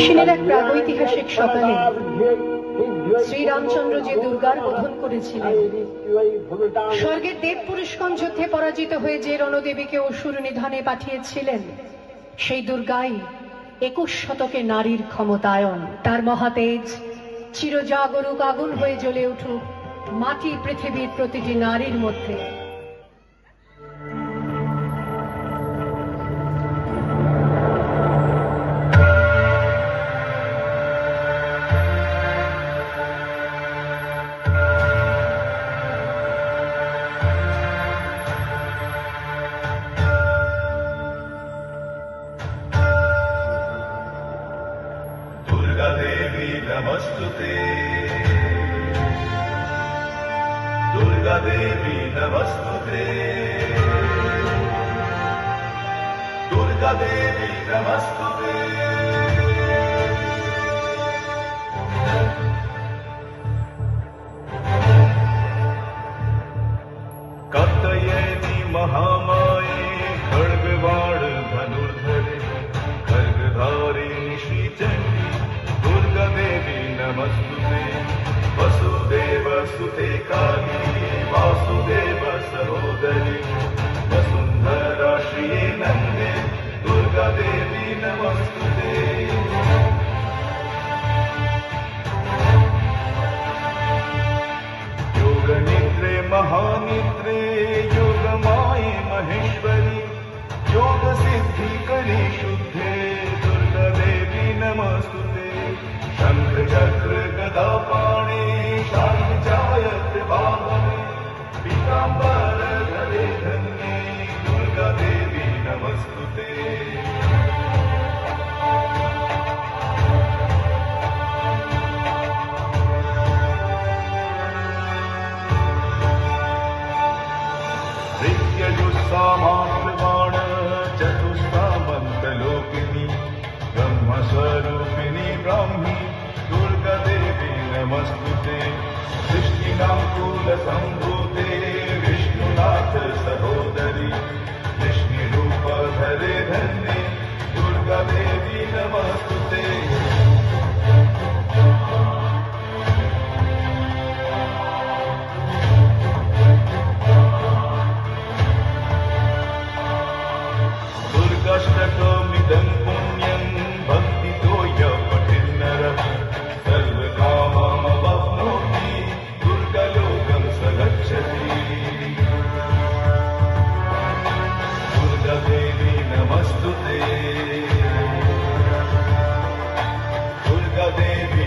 সেদিনের এক প্রাগৈতিহাসিক সকালে শ্রীরামচন্দ্র যে দুর্গার বোধন করেছিলেন, স্বর্গের দেব পুরুষগণ যুদ্ধে পরাজিত হয়ে যে রণদেবীকে অসুর নিধনে পাঠিয়েছিলেন, সেই দুর্গাই 21 শতকে নারীর ক্ষমতায়ন। তার মহাতেজ চিরজাগরুক আগুন হয়ে জ্বলে উঠুক মাটি পৃথিবীর প্রতিটি নারীর মধ্যে। दुर्गा देवी नमस्तुते, दुर्गा देवी नमस्तुते, दुर्गा देवी नमस्तुते। कात्यायनी महामाये खड्गबाण धनुर्धरे, खड्गधारिणी श्रीचंडी दुर्गा देवी नमस्तुते। वसुदेव सुते काली वासुदेव सहोदरी, वसुंधरा श्रिये नंदे दुर्गा देवी नमस्तुते। योग निद्रे महानिद्रे योग माये महेश्वरी, योग सिद्धि करी शुद्धे दुर्गा देवी नमस्तुते। शंख चक्र गदा पाणे शांतिजायत वाहने, पीतांबर धरे धन्ये दुर्गा देवी नमस्तुते। ऋग्यजुस्सामात्रबाण चतुस्सामन्तलोकिनी, ब्रह्मस्वरूपिणी ब्राह्मी दुर्गा देवी नमस्तुते। सृष्टिनाकुलसम्भूते विष्णुनाथ सहोदरी, विष्णुरूप धरे धन्ये दुर्गा देवी नमस्तुते। दुर्गाष्टकमिदं पुण्यं भक्तितो यः पठेन्नरः, सर्वकाममवाप्नोति दुर्गालोकं स गच्छति। दुर्गा देवी नमस्तुते, दुर्गा देवी